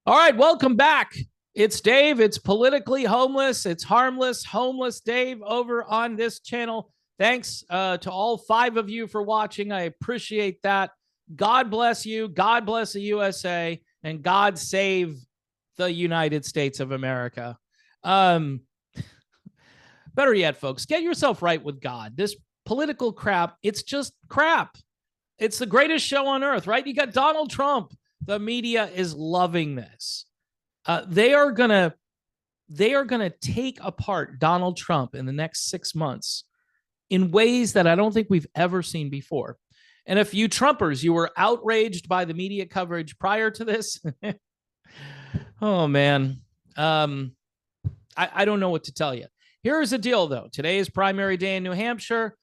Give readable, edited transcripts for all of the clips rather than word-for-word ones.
All right, welcome back. It's Dave. It's politically homeless. It's harmless, homeless Dave over on this channel. Thanks to all 5 of you for watching. I appreciate that. God bless you. God bless the USA. And God save the United States of America. Better yet, folks, get yourself right with God. This political crap, it's just crap. It's the greatest show on earth, right? You got Donald Trump. The media is loving this. They are gonna take apart Donald Trump in the next 6 months in ways that I don't think we've ever seen before. And if you Trumpers, you were outraged by the media coverage prior to this, oh man, I don't know what to tell you. Here's the deal, though. Today is primary day in New Hampshire.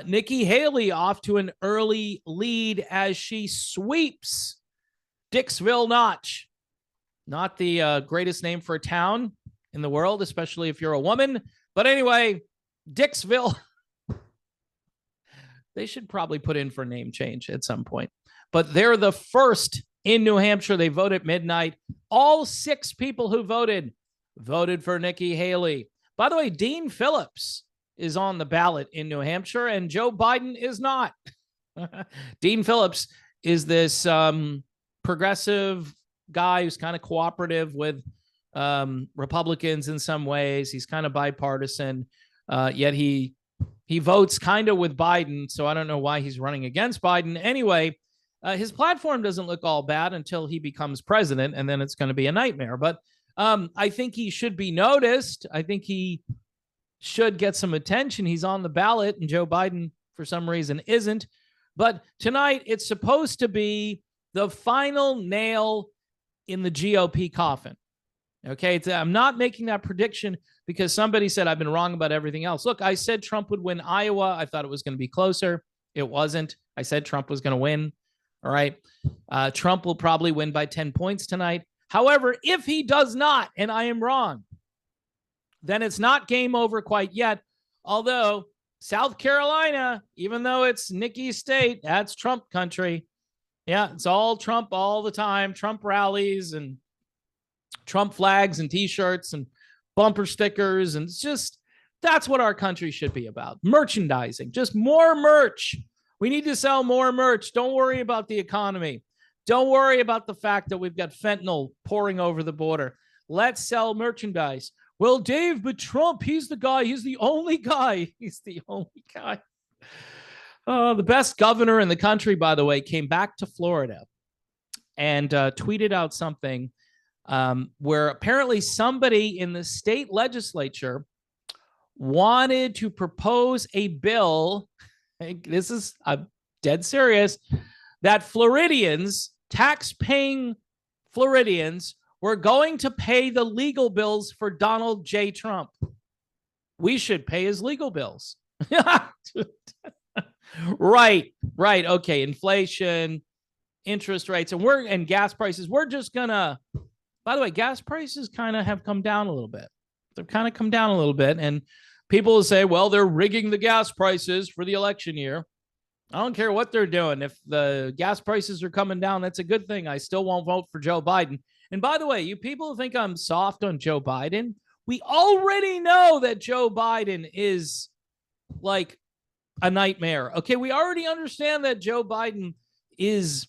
Nikki Haley off to an early lead as she sweeps Dixville Notch. Not the greatest name for a town in the world, especially if you're a woman. But anyway, Dixville. They should probably put in for name change at some point. But they're the first in New Hampshire. They vote at midnight. All 6 people who voted for Nikki Haley. By the way, Dean Phillips is on the ballot in New Hampshire, and Joe Biden is not. Dean Phillips is this progressive guy who's kind of cooperative with Republicans in some ways. He's kind of bipartisan, yet he votes kind of with Biden, so I don't know why he's running against Biden. Anyway, his platform doesn't look all bad until he becomes president, and then it's going to be a nightmare. But I think he should be noticed. I think he should get some attention. He's on the ballot, and Joe Biden, for some reason, isn't. But tonight, it's supposed to be the final nail in the GOP coffin. Okay, I'm not making that prediction because somebody said I've been wrong about everything else. Look, I said Trump would win Iowa. I thought it was going to be closer. It wasn't. I said Trump was going to win. All right. Trump will probably win by 10 points tonight. However, if he does not, and I am wrong, then it's not game over quite yet. Although South Carolina, even though it's Nikki's state, that's Trump country. Yeah, it's all Trump all the time. Trump rallies and Trump flags and T-shirts and bumper stickers. And it's just, that's what our country should be about. Merchandising, just more merch. We need to sell more merch. Don't worry about the economy. Don't worry about the fact that we've got fentanyl pouring over the border. Let's sell merchandise. Well, Dave, but Trump, he's the guy. He's the only guy. He's the only guy. The best governor in the country, by the way, came back to Florida and tweeted out something where apparently somebody in the state legislature wanted to propose a bill. This is dead serious, that Floridians, tax-paying Floridians, were going to pay the legal bills for Donald J. Trump. We should pay his legal bills. Right. Okay. Inflation, interest rates, and gas prices. We're just gonna, by the way, gas prices kind of have come down a little bit. They've kind of come down a little bit. And people will say, well, they're rigging the gas prices for the election year. I don't care what they're doing. If the gas prices are coming down, that's a good thing. I still won't vote for Joe Biden. And by the way, you people think I'm soft on Joe Biden. We already know that Joe Biden is like a nightmare. Okay, we already understand that Joe Biden is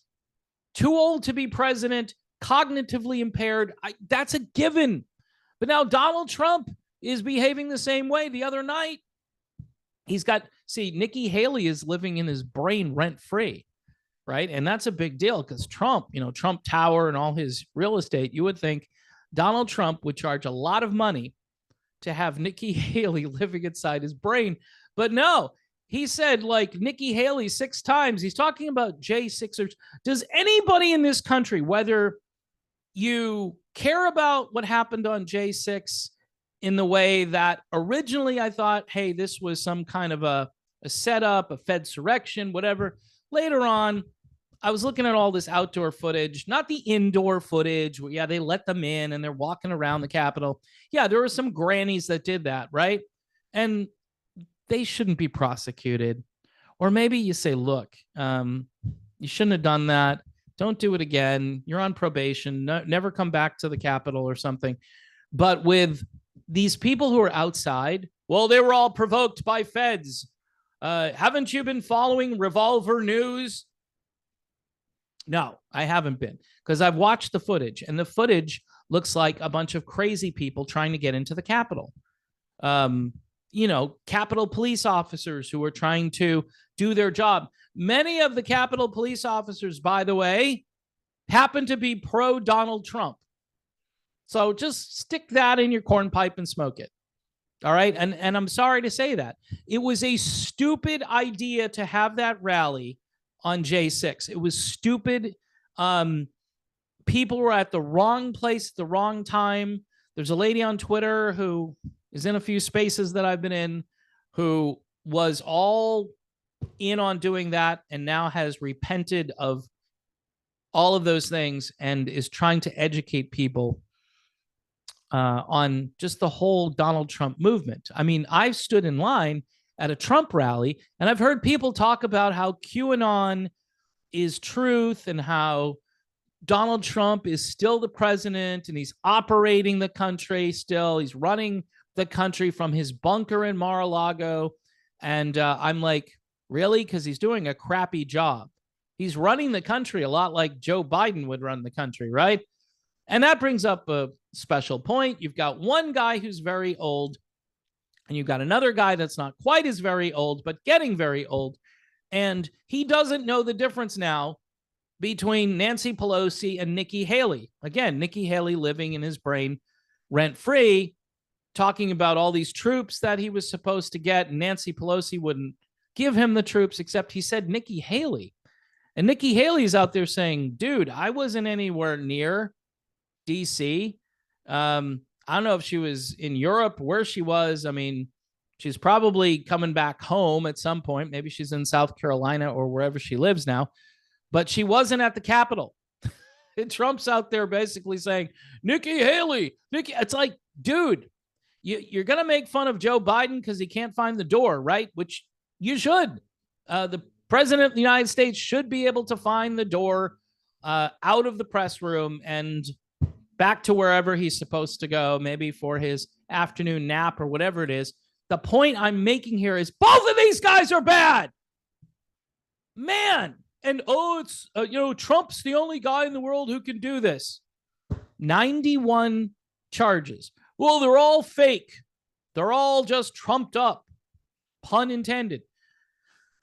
too old to be president, cognitively impaired. That's a given. But now Donald Trump is behaving the same way. The other night, Nikki Haley is living in his brain rent-free, right? And that's a big deal because Trump, Trump Tower and all his real estate, you would think Donald Trump would charge a lot of money to have Nikki Haley living inside his brain. But no, he said like Nikki Haley 6 times. He's talking about J6ers. Does anybody in this country, whether you care about what happened on J6 in the way that originally I thought, hey, this was some kind of a setup, a Fedsurrection, whatever. Later on, I was looking at all this outdoor footage, not the indoor footage. Where, yeah, they let them in and they're walking around the Capitol. Yeah, there were some grannies that did that, right? And they shouldn't be prosecuted. Or maybe you say, look, you shouldn't have done that. Don't do it again. You're on probation. No, never come back to the Capitol or something. But with these people who are outside, well, they were all provoked by feds. Haven't you been following Revolver News? No, I haven't been, because I've watched the footage, and the footage looks like a bunch of crazy people trying to get into the Capitol. Capitol police officers who are trying to do their job. Many of the Capitol police officers, by the way, happen to be pro Donald Trump. So just stick that in your corn pipe and smoke it. All right. And I'm sorry to say that. It was a stupid idea to have that rally on J6. It was stupid. People were at the wrong place at the wrong time. There's a lady on Twitter who is in a few spaces that I've been in who was all in on doing that and now has repented of all of those things and is trying to educate people on just the whole Donald Trump movement. I mean, I've stood in line at a Trump rally and I've heard people talk about how QAnon is truth and how Donald Trump is still the president and he's operating the country still. He's running the country from his bunker in Mar-a-Lago. And I'm like, really? Because he's doing a crappy job. He's running the country a lot like Joe Biden would run the country, right? And that brings up a special point. You've got one guy who's very old, and you've got another guy that's not quite as very old, but getting very old. And he doesn't know the difference now between Nancy Pelosi and Nikki Haley. Again, Nikki Haley living in his brain rent-free, talking about all these troops that he was supposed to get, and Nancy Pelosi wouldn't give him the troops, except he said Nikki Haley. And Nikki Haley's out there saying, dude, I wasn't anywhere near DC. I don't know if she was in Europe, where she was. I mean, she's probably coming back home at some point. Maybe she's in South Carolina or wherever she lives now, but she wasn't at the Capitol. Trump's out there basically saying, Nikki Haley, it's like, dude, you're going to make fun of Joe Biden because he can't find the door, right? Which you should. The president of the United States should be able to find the door out of the press room and back to wherever he's supposed to go, maybe for his afternoon nap or whatever it is. The point I'm making here is both of these guys are bad. Man. And, it's, Trump's the only guy in the world who can do this. 91 charges. Well, they're all fake. They're all just trumped up. Pun intended.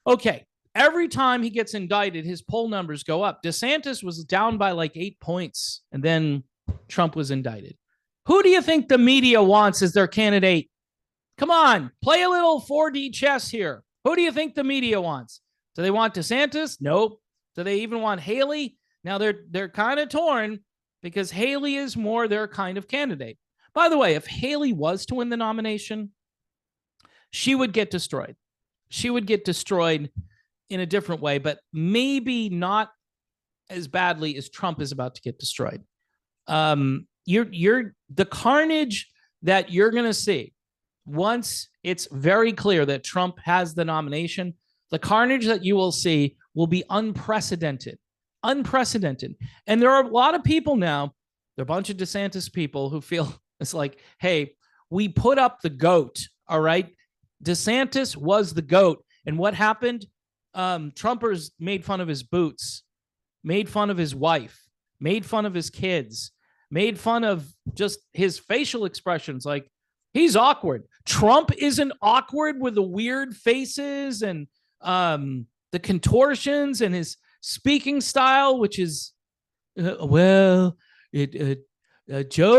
Okay. Every time he gets indicted, his poll numbers go up. DeSantis was down by like 8 points, and then Trump was indicted. Who do you think the media wants as their candidate? Come on, play a little 4D chess here. Who do you think the media wants? Do they want DeSantis? Nope. Do they even want Haley? Now they're kind of torn because Haley is more their kind of candidate. By the way, if Haley was to win the nomination, she would get destroyed. She would get destroyed in a different way, but maybe not as badly as Trump is about to get destroyed. You're the carnage that you're going to see once it's very clear that Trump has the nomination. The carnage that you will see will be unprecedented. Unprecedented. And there are a lot of people now, there are a bunch of DeSantis people who feel it's like, hey, we put up the GOAT, all right? DeSantis was the GOAT. And what happened? Trumpers made fun of his boots, made fun of his wife, made fun of his kids, made fun of just his facial expressions. Like, he's awkward. Trump isn't awkward with the weird faces and the contortions and his speaking style, which is, Joe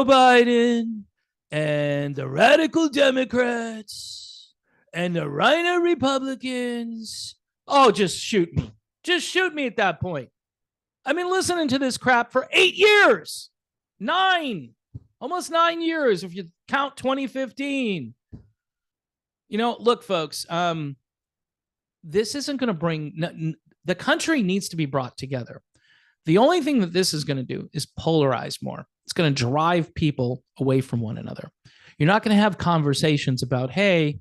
Biden and the radical Democrats and the rhino Republicans. Oh, just shoot me. Just shoot me at that point. I've been listening to this crap for 8 years. Almost 9 years if you count 2015. Look, folks, this isn't going to bring, the country needs to be brought together. The only thing that this is going to do is polarize more. It's going to drive people away from one another. You're not going to have conversations about, hey,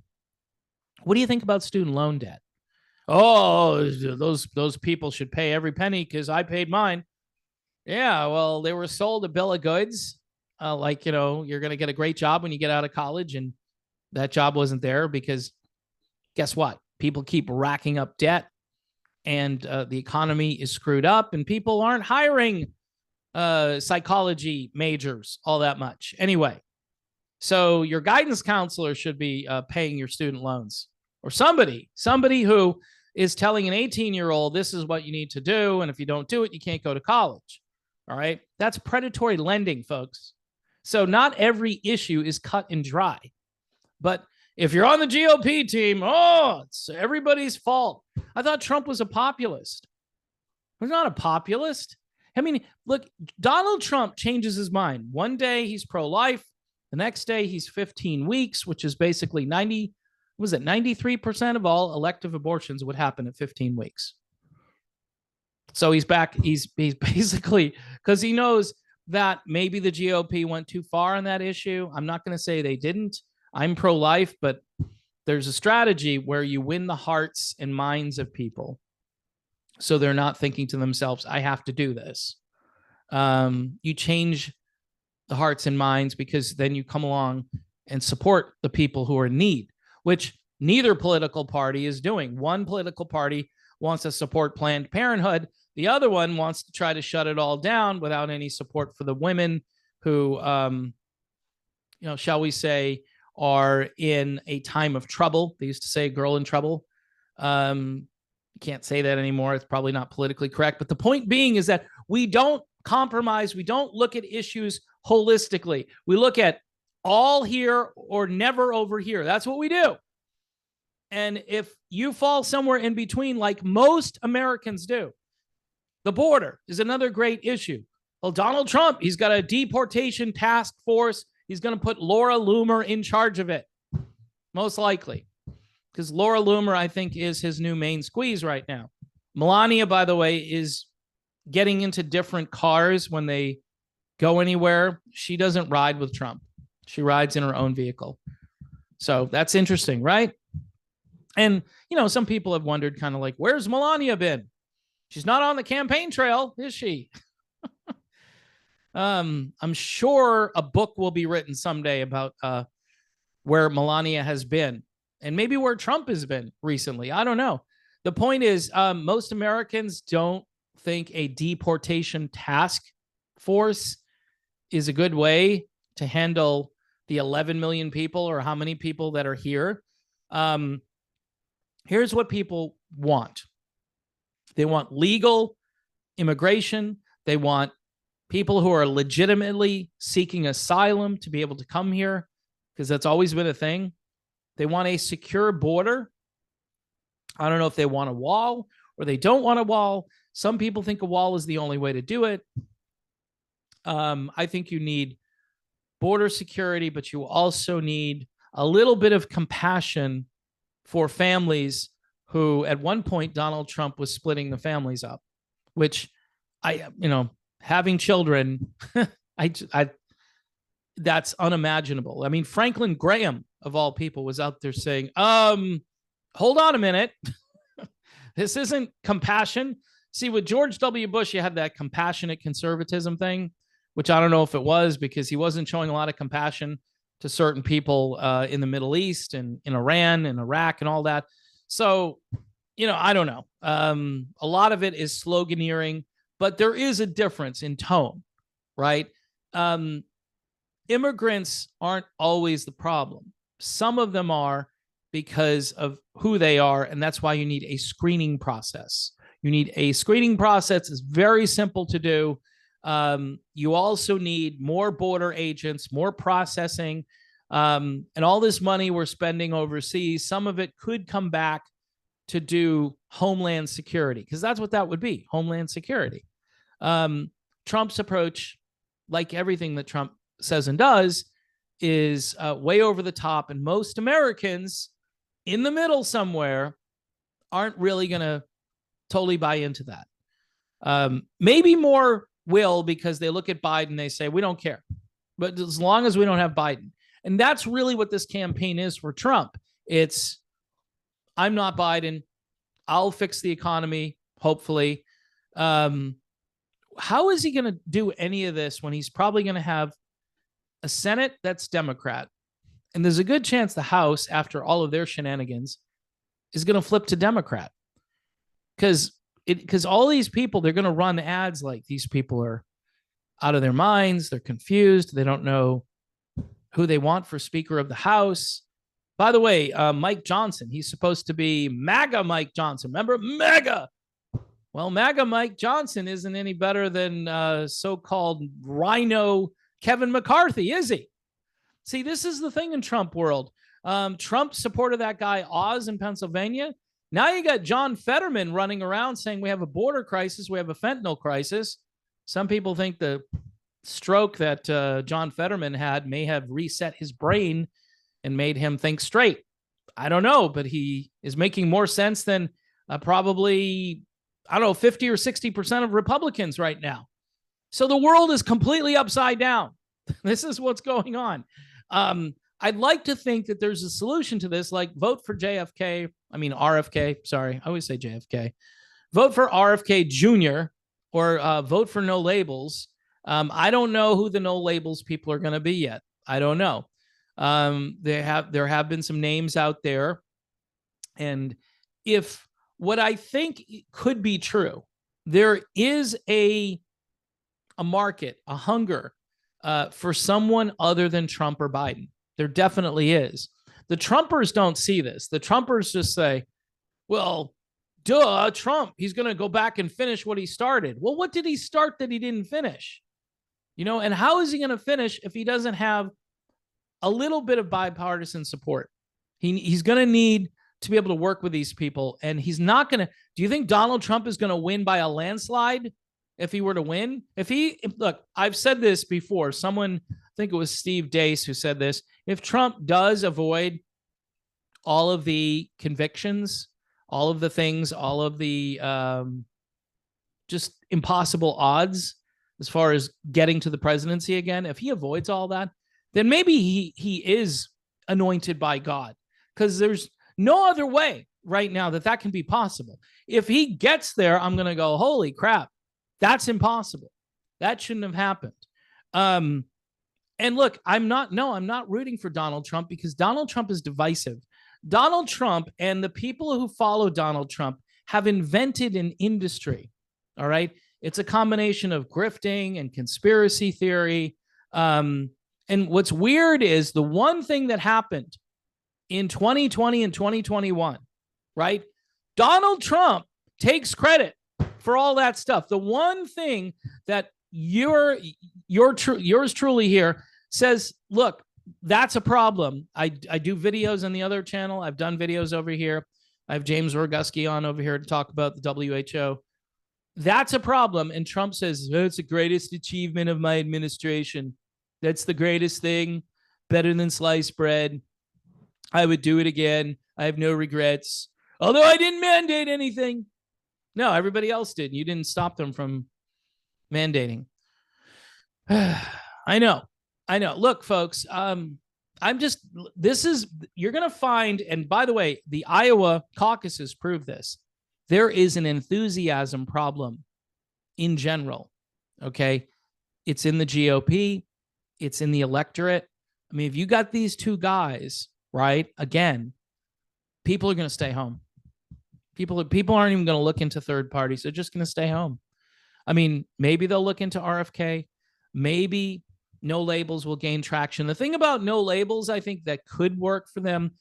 what do you think about student loan debt? Oh, those people should pay every penny because I paid mine. Yeah, well, they were sold a bill of goods, like, you're going to get a great job when you get out of college, and that job wasn't there because guess what? People keep racking up debt, and the economy is screwed up, and people aren't hiring psychology majors all that much. Anyway, so your guidance counselor should be paying your student loans, or somebody who is telling an 18-year-old this is what you need to do, and if you don't do it, you can't go to college. All right, that's predatory lending, folks. So not every issue is cut and dry, but if you're on the GOP team, it's everybody's fault. I thought Trump was a populist. He's not a populist. I mean, look, Donald Trump changes his mind. One day he's pro-life. The next day he's 15 weeks, which is basically 93% of all elective abortions would happen at 15 weeks. So he's back. He's basically, because he knows that maybe the GOP went too far on that issue. I'm not going to say they didn't. I'm pro-life, but there's a strategy where you win the hearts and minds of people, so they're not thinking to themselves, I have to do this. You change the hearts and minds because then you come along and support the people who are in need, which neither political party is doing. One political party wants to support Planned Parenthood. The other one wants to try to shut it all down without any support for the women who, shall we say, are in a time of trouble. They used to say girl in trouble. You can't say that anymore. It's probably not politically correct. But the point being is that we don't compromise. We don't look at issues holistically. We look at all here or never over here. That's what we do. And if you fall somewhere in between, like most Americans do, the border is another great issue. Well, Donald Trump, he's got a deportation task force. He's going to put Laura Loomer in charge of it, most likely, because Laura Loomer, I think, is his new main squeeze right now. Melania, by the way, is getting into different cars when they go anywhere. She doesn't ride with Trump. She rides in her own vehicle. So that's interesting, right? And, some people have wondered kind of like, where's Melania been? She's not on the campaign trail, is she? I'm sure a book will be written someday about where Melania has been, and maybe where Trump has been recently. I don't know. The point is, most Americans don't think a deportation task force is a good way to handle the 11 million people or how many people that are here. Here's what people want. They want legal immigration. They want people who are legitimately seeking asylum to be able to come here, because that's always been a thing. They want a secure border. I don't know if they want a wall or they don't want a wall. Some people think a wall is the only way to do it. I think you need border security, but you also need a little bit of compassion for families who, at one point, Donald Trump was splitting the families up, which having children, that's unimaginable. I mean, Franklin Graham, of all people, was out there saying, hold on a minute. This isn't compassion. See, with George W. Bush, you had that compassionate conservatism thing, which I don't know if it was because he wasn't showing a lot of compassion to certain people in the Middle East and in Iran and Iraq and all that. So, I don't know. A lot of it is sloganeering, but there is a difference in tone, right? Immigrants aren't always the problem. Some of them are because of who they are, and that's why you need a screening process. You need a screening process. It's very simple to do. You also need more border agents, more processing, and all this money we're spending overseas, some of it could come back to do homeland security, because that's what that would be, homeland security. Trump's approach, like everything that Trump says and does, is way over the top, and most Americans in the middle somewhere aren't really going to totally buy into that. Maybe more will, because they look at Biden, they say, we don't care. But as long as we don't have Biden. And that's really what this campaign is for Trump. It's, I'm not Biden. I'll fix the economy, hopefully. How how is he going to do any of this when he's probably going to have a Senate that's Democrat? And there's a good chance the House, after all of their shenanigans, is going to flip to Democrat. Because all these people, they're going to run ads like these people are out of their minds. They're confused. They don't know who they want for Speaker of the House. By the way, Mike Johnson, he's supposed to be MAGA Mike Johnson. Remember? MAGA. Well, MAGA Mike Johnson isn't any better than so-called rhino Kevin McCarthy, is he? See, this is the thing in Trump world. Trump supported that guy Oz in Pennsylvania. Now you got John Fetterman running around saying we have a border crisis, we have a fentanyl crisis. Some people think the stroke that John Fetterman had may have reset his brain and made him think straight. I don't know, but he is making more sense than probably, I don't know, 50 or 60% of Republicans right now. So the world is completely upside down. This is what's going on. I'd like to think that there's a solution to this, like vote for JFK. I mean, RFK. Sorry, I always say JFK. Vote for RFK Jr. or vote for no labels. I don't know who the no labels people are going to be yet. I don't know. There have been some names out there. And if what I think could be true, there is a market, a hunger for someone other than Trump or Biden. There definitely is. The Trumpers don't see this. The Trumpers just say, well, duh, Trump, he's going to go back and finish what he started. Well, what did he start that he didn't finish? You know, and how is he going to finish if he doesn't have a little bit of bipartisan support? He's going to need to be able to work with these people, and he's not going to. Do you think Donald Trump is going to win by a landslide if he were to win? Look, I've said this before. Someone, I think it was Steve Deace who said this. If Trump does avoid all of the convictions, all of the things, all of the just impossible odds as far as getting to the presidency again, if he avoids all that, then maybe he is anointed by God, because there's no other way right now that can be possible. If he gets there, I'm going to go, holy crap, that's impossible. That shouldn't have happened. And look, I'm not rooting for Donald Trump, because Donald Trump is divisive. Donald Trump and the people who follow Donald Trump have invented an industry. All right. It's a combination of grifting and conspiracy theory. And what's weird is the one thing that happened in 2020 and 2021, right? Donald Trump takes credit for all that stuff. The one thing that yours truly here says, look, that's a problem. I do videos on the other channel. I've done videos over here. I have James Roguski on over here to talk about the WHO. That's a problem. And Trump says, it's the greatest achievement of my administration. That's the greatest thing. Better than sliced bread. I would do it again. I have no regrets. Although I didn't mandate anything. No, everybody else did. You didn't stop them from mandating. I know. Look, folks, you're going to find, and by the way, the Iowa caucuses prove this. There is an enthusiasm problem in general. Okay. It's in the GOP. It's in the electorate. I mean, if you got these two guys, right, again, people are going to stay home. People aren't even going to look into third parties. They're just going to stay home. I mean, maybe they'll look into RFK. Maybe no labels will gain traction. The thing about no labels, I think that could work for them,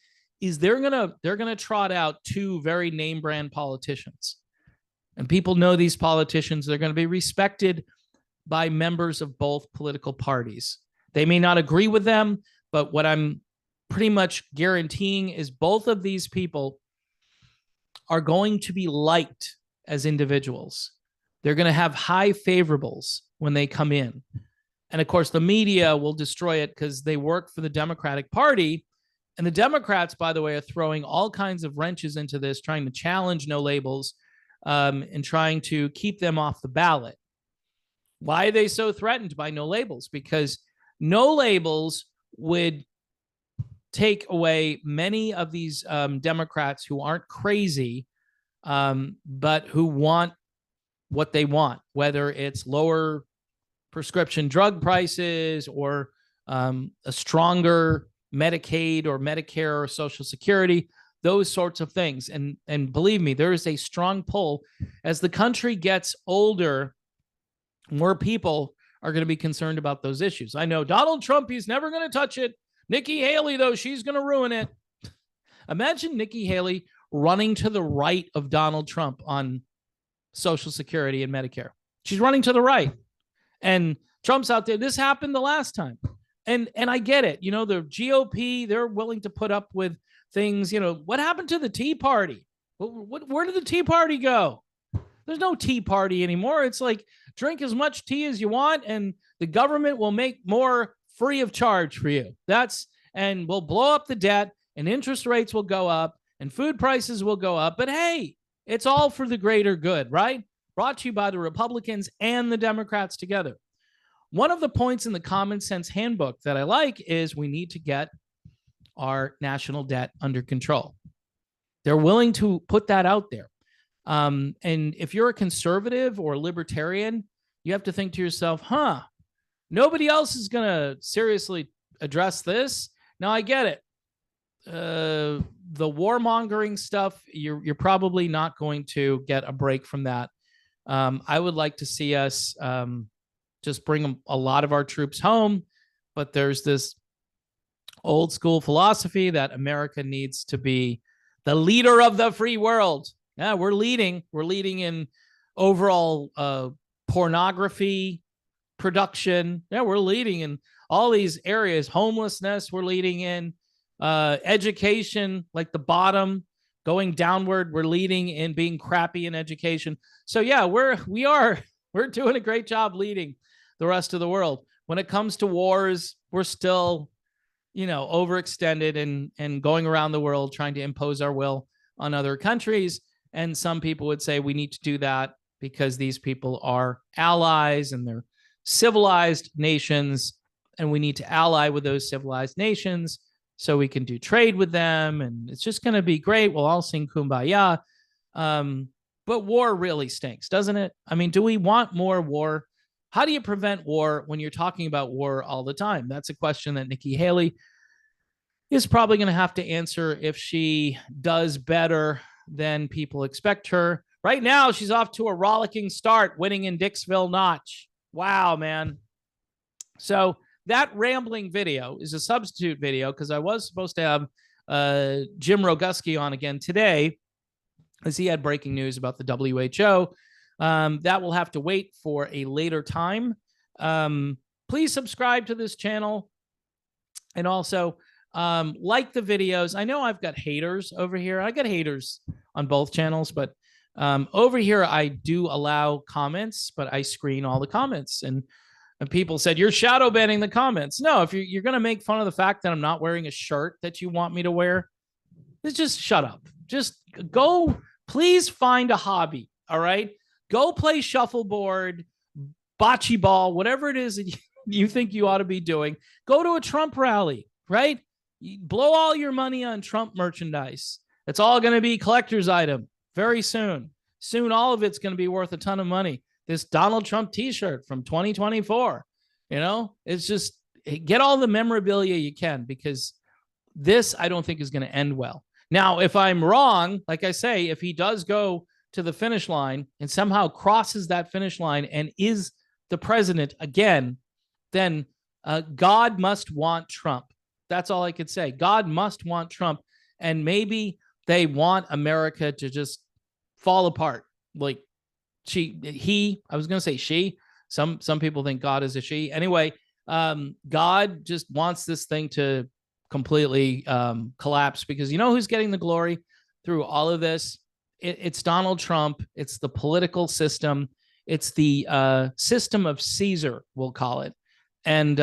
is they're gonna trot out two very name brand politicians, and people know these politicians. They're going to be respected by members of both political parties. They may not agree with them, but what I'm pretty much guaranteeing is both of these people are going to be liked as individuals. They're going to have high favorables when they come in. And of course, the media will destroy it because they work for the Democratic Party. And the Democrats, by the way, are throwing all kinds of wrenches into this, trying to challenge no labels and trying to keep them off the ballot. Why are they so threatened by no labels? Because no labels would take away many of these Democrats who aren't crazy, but who want what they want, whether it's lower prescription drug prices or a stronger Medicaid or Medicare or Social Security, those sorts of things. And believe me, there is a strong pull. As the country gets older, more people are going to be concerned about those issues. I know Donald Trump, he's never going to touch it. Nikki Haley, though, she's going to ruin it. Imagine Nikki Haley running to the right of Donald Trump on Social Security and Medicare. She's running to the right. And Trump's out there. This happened the last time. And I get it. You know, the GOP, they're willing to put up with things. You know, what happened to the Tea Party? Where did the Tea Party go? There's no Tea Party anymore. It's like drink as much tea as you want, and the government will make more free of charge for you. And we'll blow up the debt, and interest rates will go up, and food prices will go up. But hey, it's all for the greater good, right? Brought to you by the Republicans and the Democrats together. One of the points in the Common Sense Handbook that I like is we need to get our national debt under control. They're willing to put that out there. And if you're a conservative or libertarian, you have to think to yourself, nobody else is going to seriously address this. Now, I get it. The warmongering stuff, you're probably not going to get a break from that. I would like to see us just bring a lot of our troops home, but there's this old school philosophy that America needs to be the leader of the free world. Yeah, we're leading. We're leading in overall pornography production. Yeah, we're leading in all these areas. Homelessness, we're leading in education, like the bottom going downward. We're leading in being crappy in education. So yeah, we're doing a great job leading the rest of the world. When it comes to wars, we're still, overextended and going around the world trying to impose our will on other countries. And some people would say we need to do that because these people are allies and they're civilized nations, and we need to ally with those civilized nations so we can do trade with them. And it's just going to be great. We'll all sing Kumbaya. But war really stinks, doesn't it? I mean, do we want more war? How do you prevent war when you're talking about war all the time? That's a question that Nikki Haley is probably going to have to answer if she does better than people expect her. Right now, she's off to a rollicking start, winning in Dixville Notch. Wow, man. So that rambling video is a substitute video because I was supposed to have Jim Roguski on again today as he had breaking news about the WHO. That will have to wait for a later time. Please subscribe to this channel and also like the videos. I know I've got haters over here. I got haters on both channels, but over here I do allow comments, but I screen all the comments. And people said, you're shadow banning the comments. No, if you're going to make fun of the fact that I'm not wearing a shirt that you want me to wear, just shut up. Just go, please find a hobby, all right? Go play shuffleboard, bocce ball, whatever it is that you think you ought to be doing. Go to a Trump rally, right? Blow all your money on Trump merchandise. It's all going to be collector's item very soon. Soon, all of it's going to be worth a ton of money. This Donald Trump t-shirt from 2024, it's just get all the memorabilia you can, because this I don't think is going to end well. Now, if I'm wrong, like I say, if he does go to the finish line and somehow crosses that finish line and is the president again, then God must want Trump. That's all I could say. God must want Trump. And maybe they want America to just fall apart. Like I was going to say she. Some people think God is a she. Anyway, God just wants this thing to completely collapse, because you know who's getting the glory through all of this? It's Donald Trump. It's the political system. It's the system of Caesar, we'll call it. And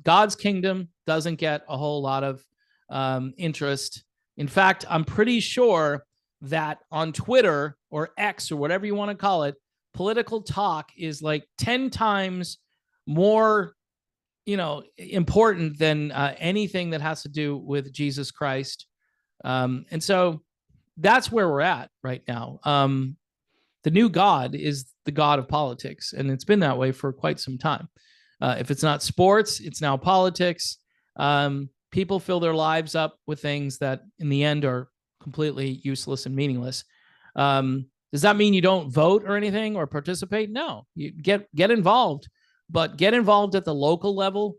God's kingdom doesn't get a whole lot of interest. In fact, I'm pretty sure that on Twitter or X or whatever you want to call it, political talk is like 10 times more, important than anything that has to do with Jesus Christ. And so that's where we're at right now. The new God is the the god of politics, and it's been that way for quite some time. If it's not sports, it's now politics. People fill their lives up with things that in the end are completely useless and meaningless. Does that mean you don't vote or anything or participate? No, you get involved, but get involved at the local level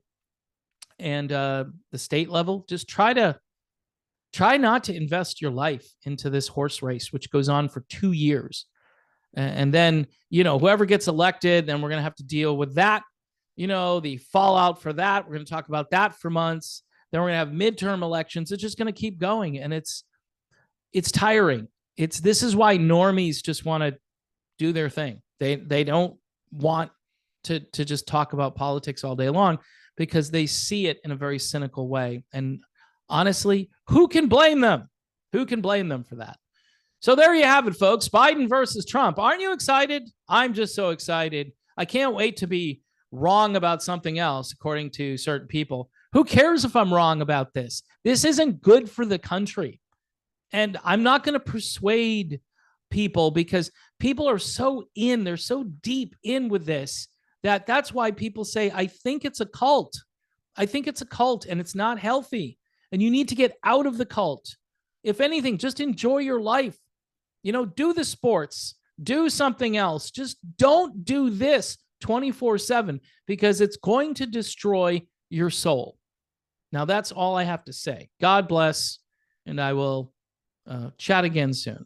and the state level. Just try not to invest your life into this horse race, which goes on for 2 years. And then, whoever gets elected, then we're going to have to deal with that, the fallout for that. We're going to talk about that for months. Then we're going to have midterm elections. It's just going to keep going. And it's tiring. This is why normies just want to do their thing. They don't want to just talk about politics all day long because they see it in a very cynical way. And honestly, who can blame them? Who can blame them for that? So there you have it, folks. Biden versus Trump. Aren't you excited? I'm just so excited. I can't wait to be wrong about something else, according to certain people. Who cares if I'm wrong about this? This isn't good for the country. And I'm not going to persuade people because people are so they're so deep in with this that's why people say, I think it's a cult. I think it's a cult and it's not healthy. And you need to get out of the cult. If anything, just enjoy your life. Do the sports, do something else. Just don't do this 24/7 because it's going to destroy your soul. Now, that's all I have to say. God bless, and I will chat again soon.